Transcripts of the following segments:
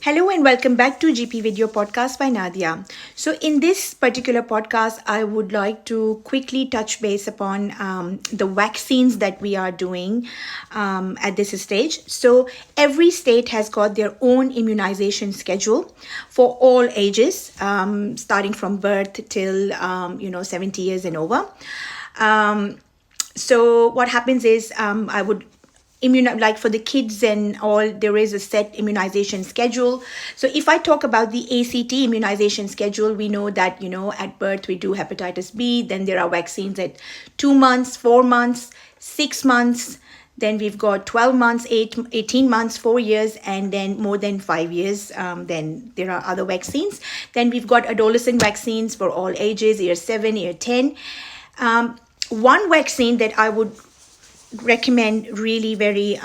Hello and welcome back to GP Video Podcast by Nadia. So, in this particular podcast, I would like to quickly touch base upon the vaccines that we are doing at this stage. So, every state has got their own immunization schedule for all ages, starting from birth till 70 years and over. So, what happens is I would like for the kids and all, there is a set immunization schedule. So if I talk about the ACT immunization schedule, we know that at birth we do hepatitis B, then there are vaccines at 2 months, 4 months, 6 months, then we've got 12 months, 18 months, 4 years, and then more than 5 years. Then there are other vaccines. Then we've got adolescent vaccines for all ages, year 7, year 10. One vaccine that I would recommend really very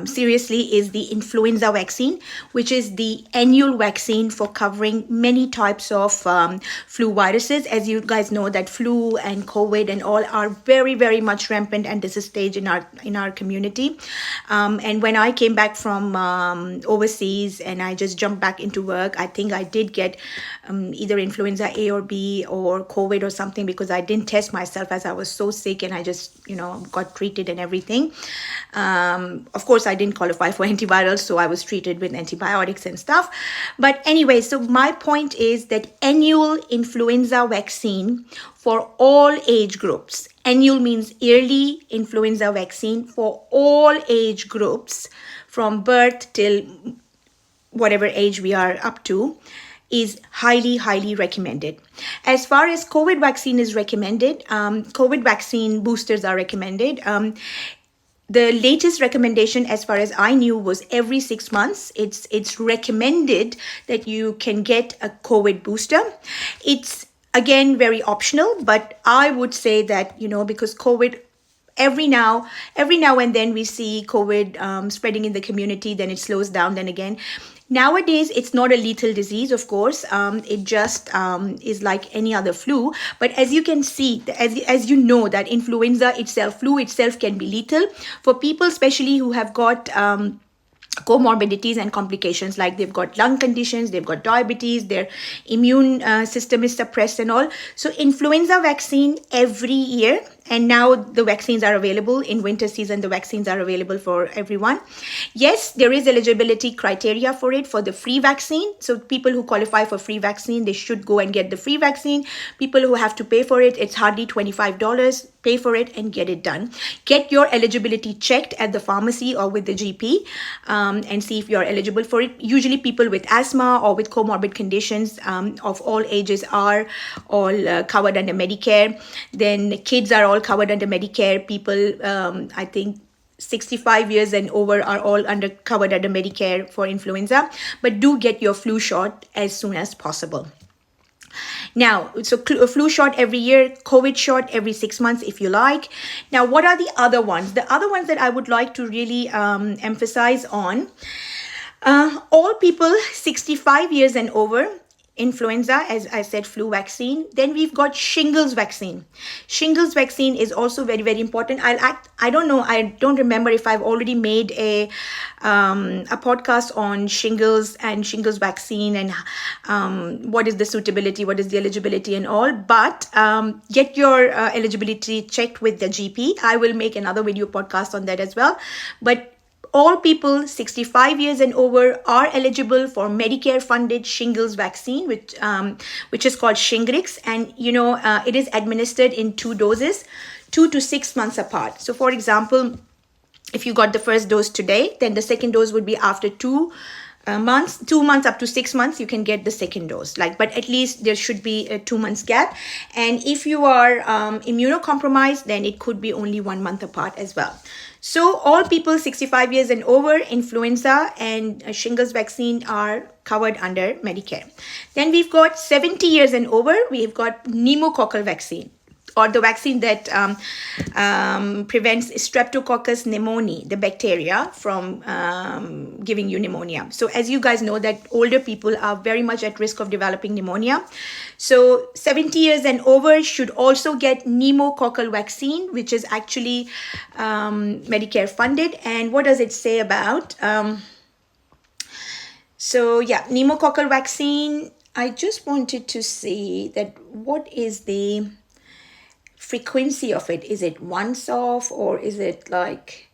seriously is the influenza vaccine, which is the annual vaccine for covering many types of flu viruses. As you guys know, that flu and COVID and all are very, very much rampant at this stage in our community. And when I came back from overseas and I just jumped back into work, I think I did get either influenza A or B or COVID or something, because I didn't test myself as I was so sick, and I just got treated and everything. Of course, I didn't qualify for antivirals, so I was treated with antibiotics and stuff. But anyway, so my point is that annual influenza vaccine for all age groups. Annual means yearly influenza vaccine for all age groups from birth till whatever age we are up to is highly, highly recommended. As far as COVID vaccine is recommended, COVID vaccine boosters are recommended. The latest recommendation, as far as I knew, was every 6 months. It's recommended that you can get a COVID booster. It's, again, very optional, but I would say that, because COVID, every now and then we see COVID spreading in the community, then it slows down, then again. Nowadays, it's not a lethal disease, of course. It just is like any other flu. But as you can see, as you know, that influenza itself, flu itself can be lethal for people, especially who have got comorbidities and complications, like they've got lung conditions, they've got diabetes, their immune system is suppressed and all. So influenza vaccine every year. And now the vaccines are available in winter season. The vaccines are available for everyone. Yes, there is eligibility criteria for it, for the free vaccine. So people who qualify for free vaccine, they should go and get the free vaccine. People who have to pay for it, it's hardly $25. Pay for it and get it done. Get your eligibility checked at the pharmacy or with the GP and see if you're eligible for it. Usually people with asthma or with comorbid conditions of all ages are all covered under Medicare. Then kids are all covered under Medicare. People, I think 65 years and over are all covered under Medicare for influenza. But do get your flu shot as soon as possible. Now, so a flu shot every year, COVID shot every 6 months if you like. Now, what are the other ones? The other ones that I would like to really emphasize on, all people 65 years and over, influenza, as I said, flu vaccine. Then we've got shingles vaccine. Shingles vaccine is also very, very important. I don't know. I don't remember if I've already made a podcast on shingles and shingles vaccine and what is the suitability, what is the eligibility and all. But get your eligibility checked with the GP. I will make another video podcast on that as well. But all people 65 years and over are eligible for Medicare-funded shingles vaccine, which is called Shingrix, and it is administered in 2 doses, 2 to 6 months apart. So, for example, if you got the first dose today, then the second dose would be after 2 months, 2 months up to 6 months, you can get the second dose. But at least there should be a 2 months gap. And if you are immunocompromised, then it could be only 1 month apart as well. So all people 65 years and over, influenza and shingles vaccine are covered under Medicare. Then we've got 70 years and over, we've got pneumococcal vaccine, or the vaccine that prevents Streptococcus pneumoniae, the bacteria, from giving you pneumonia. So as you guys know, that older people are very much at risk of developing pneumonia. So 70 years and over should also get pneumococcal vaccine, which is actually Medicare funded. And what does it say about So yeah, pneumococcal vaccine. I just wanted to see that what is the frequency of it? Is it once off, or is it like,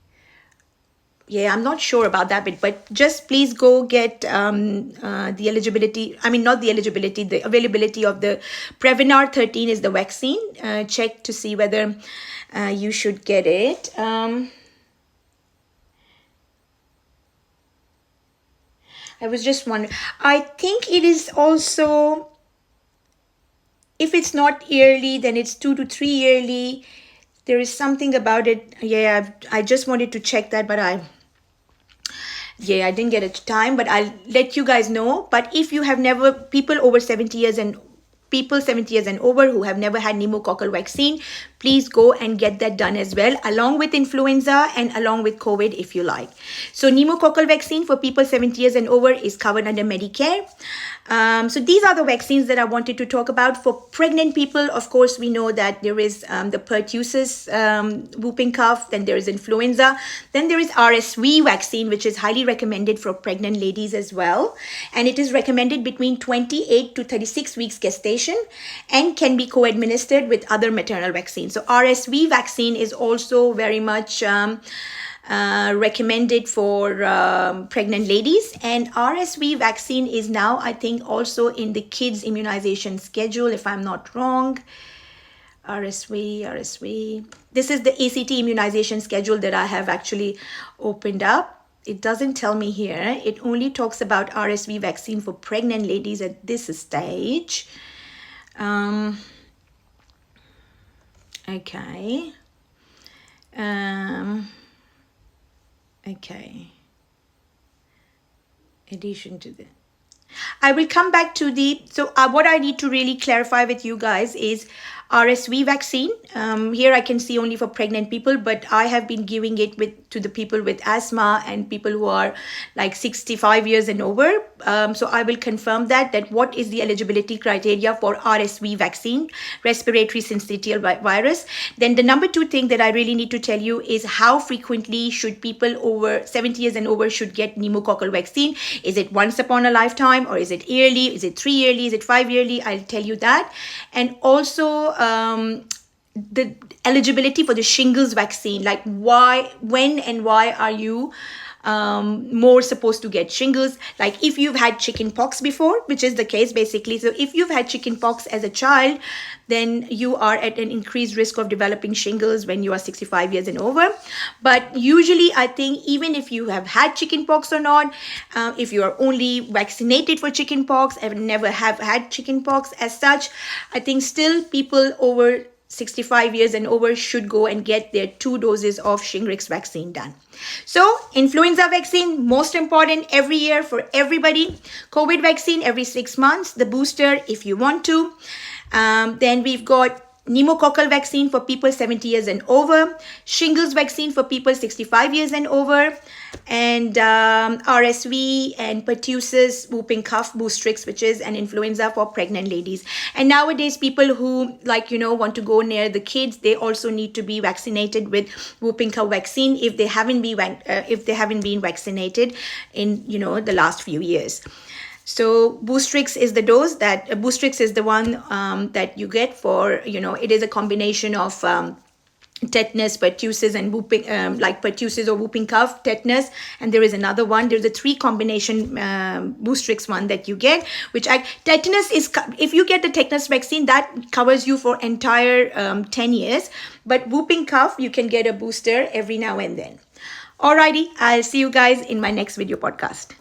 yeah, I'm not sure about that bit, but just please go get the eligibility. I mean, not the eligibility, the availability of the Prevnar 13 is the vaccine. Check to see whether you should get it. I was just wondering. I think it is also, if it's not yearly, then it's 2 to 3 yearly. There is something about it. Yeah, I just wanted to check that, but I didn't get it time, but I'll let you guys know. But if you have never, people over 70 years and people 70 years and over who have never had pneumococcal vaccine, please go and get that done as well, along with influenza and along with COVID if you like. So pneumococcal vaccine for people 70 years and over is covered under Medicare. So these are the vaccines that I wanted to talk about. For pregnant people, of course, we know that there is the pertussis, whooping cough, then there is influenza, then there is RSV vaccine, which is highly recommended for pregnant ladies as well. And it is recommended between 28 to 36 weeks gestation and can be co-administered with other maternal vaccines. So RSV vaccine is also very much recommended for pregnant ladies, and RSV vaccine is now, I think, also in the kids immunization schedule, if I'm not wrong. RSV. This is the ACT immunization schedule that I have actually opened up. It doesn't tell me here. It only talks about RSV vaccine for pregnant ladies at this stage. Okay. Okay. Addition to the, I will come back to the, so what I need to really clarify with you guys is RSV vaccine. Here I can see only for pregnant people, but I have been giving it to the people with asthma and people who are like 65 years and over. So I will confirm that what is the eligibility criteria for RSV vaccine, respiratory syncytial virus. Then the number 2 thing that I really need to tell you is how frequently should people over 70 years and over should get pneumococcal vaccine. Is it once upon a lifetime, or is it yearly? Is it 3 yearly? Is it 5 yearly? I'll tell you that. And also the eligibility for the shingles vaccine, like when and why are you more supposed to get shingles? Like if you've had chicken pox before, which is the case basically. So if you've had chicken pox as a child, then you are at an increased risk of developing shingles when you are 65 years and over. But usually I think even if you have had chicken pox or not, if you are only vaccinated for chicken pox and never have had chicken pox as such, I think still people over 65 years and over should go and get their 2 doses of Shingrix vaccine done. So influenza vaccine, most important every year for everybody. COVID vaccine every 6 months, the booster if you want to. Then we've got pneumococcal vaccine for people 70 years and over, shingles vaccine for people 65 years and over, and RSV and pertussis, whooping cough, Boostrix, which is an influenza for pregnant ladies. And nowadays, people who want to go near the kids, they also need to be vaccinated with whooping cough vaccine if they haven't been vaccinated in the last few years. So Boostrix is the dose that Boostrix is the one that you get for, it is a combination of tetanus, pertussis, and whooping, like pertussis or whooping cough, tetanus, and there is another one. There's a 3 combination Boostrix one that you get, tetanus is, if you get the tetanus vaccine, that covers you for entire 10 years. But whooping cough, you can get a booster every now and then. Alrighty, I'll see you guys in my next video podcast.